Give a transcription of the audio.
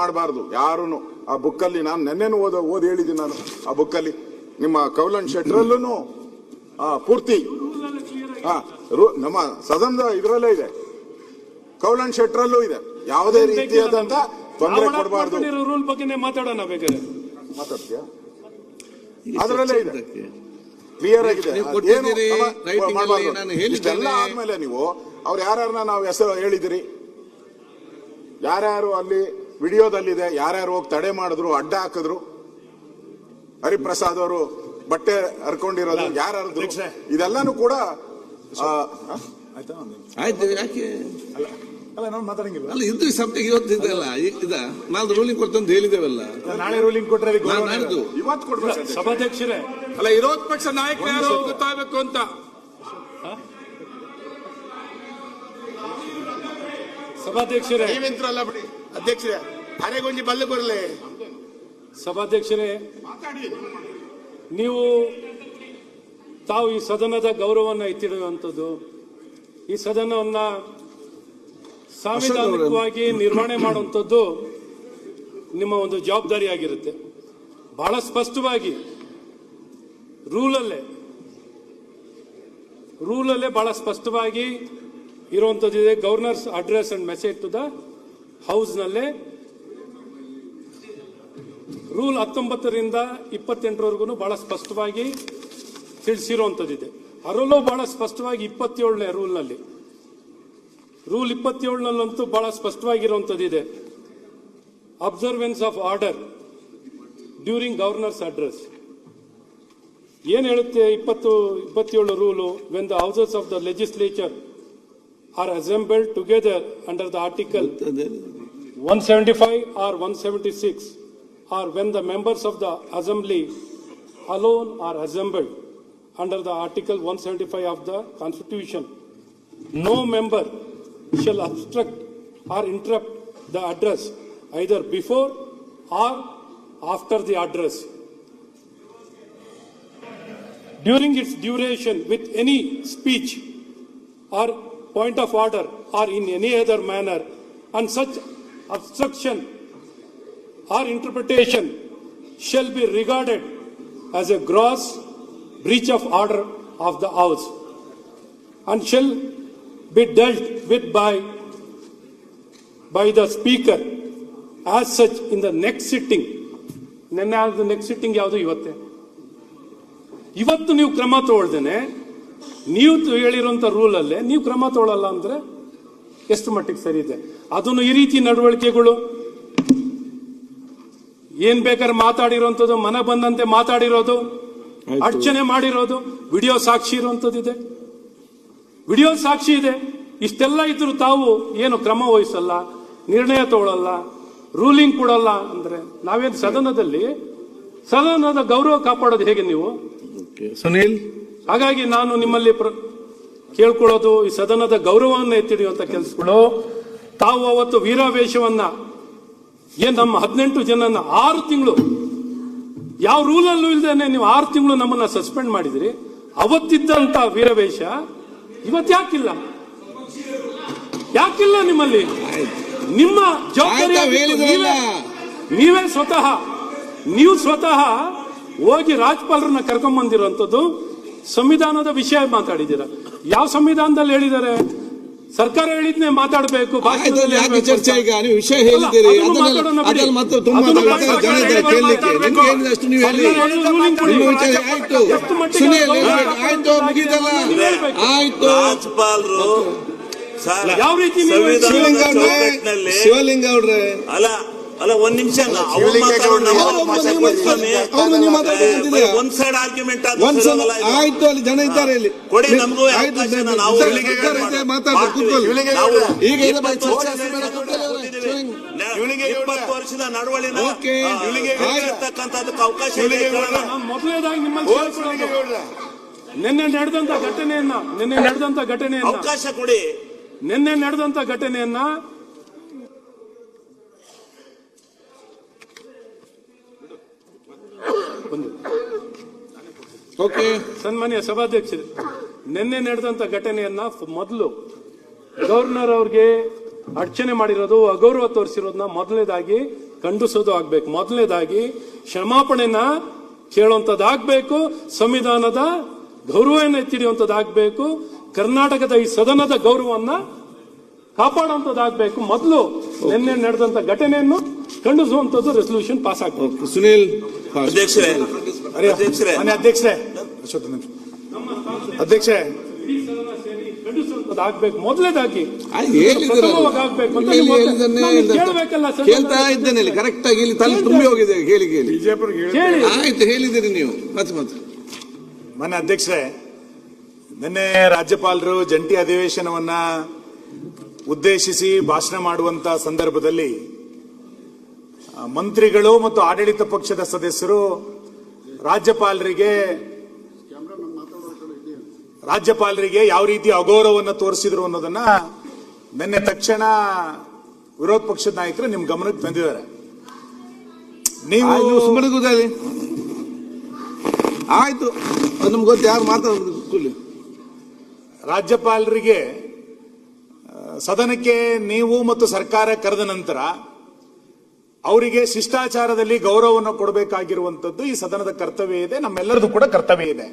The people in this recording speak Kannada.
ಮಾಡಬಾರ್ದು ಯಾರು. ಆ ಬುಕ್ಕಲ್ಲಿ ನಾನು ನೆನ್ನೆನೂ ಓದಿ ಹೇಳಿದ್ದೀನಿ. ನಾನು ಆ ಬುಕ್ಕಲ್ಲಿ ನಿಮ್ಮ ಕೌಲನ್ ಶೆಟ್ರಲ್ಲೂ ಪೂರ್ತಿ ನಮ್ಮ ಸದನದ ಇದರಲ್ಲೇ ಇದೆ, ಕೌಲನ್ ಶೆಟ್ರಲ್ಲೂ ಇದೆ. ಯಾವುದೇ ರೀತಿಯಾದಂತ ತೊಂದರೆ ಕೊಡಬಾರ್ದು. ರೂಲ್ ಬಗ್ಗೆ ಮಾತಾಡೋಣ ಬೇಕಾದ್ರೆ ಮಾತಾಡ್ತೀಯ, ಅದರಲ್ಲೇ ಇದೆ, ಕ್ಲಿಯರ್ ಆಗಿದೆ. ಇಷ್ಟೆಲ್ಲ ಆದ್ಮೇಲೆ ನೀವು ಅವ್ರು ಯಾರ್ಯಾರನ್ನ ನಾವು ಹೆಸರು ಹೇಳಿದಿರಿ, ಯಾರ್ಯಾರು ಅಲ್ಲಿ ವಿಡಿಯೋದಲ್ಲಿದೆ, ಯಾರ್ಯಾರು ಹೋಗಿ ತಡೆ ಮಾಡಿದ್ರು, ಅಡ್ಡ ಹಾಕಿದ್ರು, ಹರಿಪ್ರಸಾದ್ ಅವರು ಬಟ್ಟೆ ಹರ್ಕೊಂಡಿರೋದು ಯಾರು, ಇದೆಲ್ಲಾನು ಕೂಡ ಆಯ್ತು. ಯಾಕೆ ಅಲ್ಲ ನಾವು ಮಾತಾಡಂಗಿಲ್ಲ. ಅಲ್ಲ ಇದು ಸಬ್ಜೆಕ್ಟ್ ಇವತ್ತು ಇದೆಲ್ಲ ನಾವು ರೂಲಿಂಗ್ ಕೊಡ್ತಂತ ಹೇಳಿದೇವಲ್ಲ. ನಾಳೆ ರೂಲಿಂಗ್ ಕೊಟ್ಟರೆ ಇವತ್ತು ಕೊಡ್ಬೇಕು ಸಭಾಧ್ಯಕ್ಷರೇ. ಅಲ್ಲ ವಿರೋಧ ಪಕ್ಷ ನಾಯಕರು ಯಾರು ಗೊತ್ತಾಗಬೇಕು ಅಂತ. ಸಭಾಧ್ಯಕ್ಷರೇ ನೀವೆಂತ್ರಲ್ಲ ಬಿಡಿ ಅಧ್ಯಕ್ಷರೇ, ಅರೆಗೊಂಜಿ ಬಲ್ಲು ಬರಲಿ. ಸಭಾಧ್ಯಕ್ಷರೇ, ನೀವು ತಾವು ಈ ಸದನದ ಗೌರವವನ್ನು ಎತ್ತಿಡುವಂಥದ್ದು, ಈ ಸದನವನ್ನ ಸಾಂವಿಧಾನಿಕವಾಗಿ ನಿರ್ವಹಣೆ ಮಾಡುವಂಥದ್ದು ನಿಮ್ಮ ಒಂದು ಜವಾಬ್ದಾರಿಯಾಗಿರುತ್ತೆ. ಬಹಳ ಸ್ಪಷ್ಟವಾಗಿ ರೂಲಲ್ಲೇ ಬಹಳ ಸ್ಪಷ್ಟವಾಗಿ ಇರುವಂಥದ್ದಿದೆ. Governor's address and message to the ಹೌಸ್ನಲ್ಲೇ ರೂಲ್ 19ರಿಂದ 28ರವರೆಗೂ ಬಹಳ ಸ್ಪಷ್ಟವಾಗಿ ತಿಳಿಸಿರುವಂಥದ್ದಿದೆ. ಅದರಲ್ಲೂ ಬಹಳ ಸ್ಪಷ್ಟವಾಗಿ 27ನೇ ರೂಲ್ನಲ್ಲಿ, ರೂಲ್ 27ನಲ್ಲಂತೂ ಬಹಳ ಸ್ಪಷ್ಟವಾಗಿರುವಂಥದ್ದಿದೆ. Observance of order during governor's address ಏನ್ ಹೇಳುತ್ತೆ 27 rule. When the houses of the legislature are assembled together under the article 175 or 176 or when the members of the assembly alone are assembled under the article 175 of the constitution, no member shall obstruct or interrupt the address either before or after the address during its duration with any speech or point of order or in any other manner, and such obstruction or interpretation shall be regarded as a gross breach of order of the house and shall be dealt with by the speaker as such in the next sitting. Next sitting ಯಾವುದು? ಇವತ್ತು ನೀವು ಕ್ರಮ ತಗೊಳ್ದೇನೆ ನೀವು ಹೇಳಿರುವಂತ ರೂಲಲ್ಲೇ ನೀವು ಕ್ರಮ ತಗೊಳ್ಳಲ್ಲ ಅಂದ್ರೆ ಎಷ್ಟು ಮಟ್ಟಿಗೆ ಸರಿ ಇದೆ? ಅದನ್ನು ಈ ರೀತಿ ನಡವಳಿಕೆಗಳು ಏನ್ ಬೇಕಾದ್ರೆ ಮಾತಾಡಿರುವಂಥದ್ದು, ಮನ ಬಂದಂತೆ ಮಾತಾಡಿರೋದು, ಅರ್ಚನೆ ಮಾಡಿರೋದು, ವಿಡಿಯೋ ಸಾಕ್ಷಿ ಇರುವಂಥದ್ದಿದೆ, ವಿಡಿಯೋ ಸಾಕ್ಷಿ ಇದೆ. ಇಷ್ಟೆಲ್ಲ ಇದ್ರು ತಾವು ಏನು ಕ್ರಮ ವಹಿಸಲ್ಲ, ನಿರ್ಣಯ ತಗೊಳ್ಳಲ್ಲ, ರೂಲಿಂಗ್ ಕೊಡಲ್ಲ ಅಂದ್ರೆ ನಾವೇನು ಸದನದ ಗೌರವ ಕಾಪಾಡೋದು ಹೇಗೆ ನೀವು? ಸುನೀಲ್, ಹಾಗಾಗಿ ನಾನು ನಿಮ್ಮಲ್ಲಿ ಕೇಳ್ಕೊಳ್ಳೋದು, ಈ ಸದನದ ಗೌರವವನ್ನು ಎತ್ತಿಡಿಯುವಂತ ಕೆಲಸಗಳು. ತಾವು ಅವತ್ತು ವೀರಾವೇಶವನ್ನ ನಮ್ಮ 18 ಜನನ 6 ತಿಂಗಳು ಯಾವ ರೂಲಲ್ಲೂ ಇಲ್ದೇನೆ ನೀವು 6 ತಿಂಗಳು ನಮ್ಮನ್ನ ಸಸ್ಪೆಂಡ್ ಮಾಡಿದ್ರಿ. ಅವತ್ತಿದ್ದಂತ ವೀರಾವೇಶ ಇವತ್ತು ಯಾಕಿಲ್ಲ ನಿಮ್ಮಲ್ಲಿ? ನಿಮ್ಮ ಜವಾಬ್ದಾರಿ ನೀವು ಸ್ವತಃ ಹೋಗಿ ರಾಜ್ಯಪಾಲರನ್ನ ಕರ್ಕೊಂಡ್ ಬಂದಿರುವಂತದ್ದು, ಸಂವಿಧಾನದ ವಿಷಯ ಮಾತಾಡಿದ್ದೀರಾ. ಯಾವ ಸಂವಿಧಾನದಲ್ಲಿ ಹೇಳಿದ್ದಾರೆ? ಸರ್ಕಾರ ಹೇಳಿದ್ನೆ ಮಾತಾಡಬೇಕು. ಚರ್ಚೆ ಈಗ ನೀವು ವಿಷಯ ಹೇಳಿದ್ದೀರಿ, ಮತ್ತೆ ತುಂಬಾ ಆಯ್ತು. ಯಾವ ರೀತಿ ಶಿವಲಿಂಗ ಅವ್ರೆ ಅಲ್ಲ ಒಂದ್ ನಿಮಿಷ ಒಂದ್ ಸೈಡ್ ಆರ್ಗ್ಯುಮೆಂಟ್ ಆಯ್ತು. ಅಲ್ಲಿ ಜನ ಇದ್ದಾರೆ, ಇಲ್ಲಿ ಕೊಡಿ ನಮಗೂ. ಈಗ 20 ವರ್ಷದ ನಡವಳಿನ ಇರ್ತಕ್ಕಂಥದಕ್ಕೆ ಅವಕಾಶ ಇದೆ. ಮೊದಲನೇದಾಗಿ ನಿಮ್ಮಲ್ಲಿ ನಿನ್ನೆ ನಡೆದಂತ ಘಟನೆಯನ್ನ ಅವಕಾಶ ಕೊಡಿ. ನಿನ್ನೆ ನಡೆದಂತ ಘಟನೆಯನ್ನ ಸನ್ಮಾನ್ಯ ಸಭಾಧ್ಯಕ್ಷರು, ನಿನ್ನೆ ನಡೆದಂತ ಘಟನೆಯನ್ನ ಮೊದಲು ಗವರ್ನರ್ ಅವ್ರಿಗೆ ಅರ್ಚನೆ ಮಾಡಿರೋದು, ಅಗೌರವ ತೋರಿಸಿರೋದನ್ನ ಮೊದಲನೇದಾಗಿ ಖಂಡಿಸೋದು ಆಗ್ಬೇಕು. ಮೊದಲನೇದಾಗಿ ಕ್ಷಮಾಪಣೆನ ಕೇಳುವಂಥದ್ದಾಗಬೇಕು, ಸಂವಿಧಾನದ ಗೌರವವನ್ನು ಎತ್ತಿಡಿಯುವಂಥದ್ದಾಗಬೇಕು, ಕರ್ನಾಟಕದ ಈ ಸದನದ ಗೌರವವನ್ನ ಕಾಪಾಡುವಂಥದ್ದಾಗಬೇಕು. ಮೊದಲು ನಿನ್ನೆ ನಡೆದಂತ ಘಟನೆಯನ್ನು ಖಂಡಿಸುವಂಥದ್ದು ರೆಸಲ್ಯೂಷನ್ ಪಾಸ್ ಆಗಬೇಕು. ಸುನೀಲ್ ಅಧ್ಯಕ್ಷರೇ ಅಧ್ಯಕ್ಷೆ ಆಗ್ಬೇಕು. ಮೊದಲನೇದಾಗಿ ಆಗ್ಬೇಕು ಅಂತ ಕೇಳಬೇಕಲ್ಲ. ಕೇಳ್ತಾ ಇದ್ದೇನೆ ಇಲ್ಲಿ ಕರೆಕ್ಟ್ ಆಗಿ, ಇಲ್ಲಿ ತಲೆ ತುಂಬಿ ಹೋಗಿದೆ. ಕೇಳಿ ಆಯ್ತು, ಹೇಳಿದಿರಿ ನೀವು. ಮತ್ತೆ ಮನೆ ಅಧ್ಯಕ್ಷರೇ, ನಿನ್ನೆ ರಾಜ್ಯಪಾಲರು ಜಂಟಿ ಅಧಿವೇಶನವನ್ನ ಉದ್ದೇಶಿಸಿ ಭಾಷಣ ಮಾಡುವಂತ ಸಂದರ್ಭದಲ್ಲಿ ಮಂತ್ರಿಗಳು ಮತ್ತು ಆಡಳಿತ ಪಕ್ಷದ ಸದಸ್ಯರು ರಾಜ್ಯಪಾಲರಿಗೆ ಯಾವ ರೀತಿ ಅಗೌರವವನ್ನು ತೋರಿಸಿದ್ರು ಅನ್ನೋದನ್ನ ನಿನ್ನೆ ತಕ್ಷಣ ವಿರೋಧ ಪಕ್ಷದ ನಾಯಕರು ನಿಮ್ ಗಮನಕ್ಕೆ ತಂದಿದ್ದಾರೆ. ನೀವು ಸುಮ್ಮನೆ ಕೂತಲ್ಲಿ ಆಯ್ತು, ನಮ್ಗೆ ಗೊತ್ತು ಯಾರು ಮಾತಾಡೋದು. ರಾಜ್ಯಪಾಲರಿಗೆ ಸದನಕ್ಕೆ ನೀವು ಮತ್ತು ಸರ್ಕಾರ ಕರೆದ ನಂತರ ಅವರಿಗೆ ಶಿಷ್ಟಾಚಾರದಲ್ಲಿ ಗೌರವವನ್ನು ಕೊಡಬೇಕಾಗಿರುವಂತದ್ದು ಈ ಸದನದ ಕರ್ತವ್ಯ ಇದೆ, ನಮ್ಮೆಲ್ಲರದು ಕೂಡ ಕರ್ತವ್ಯ ಇದೆ.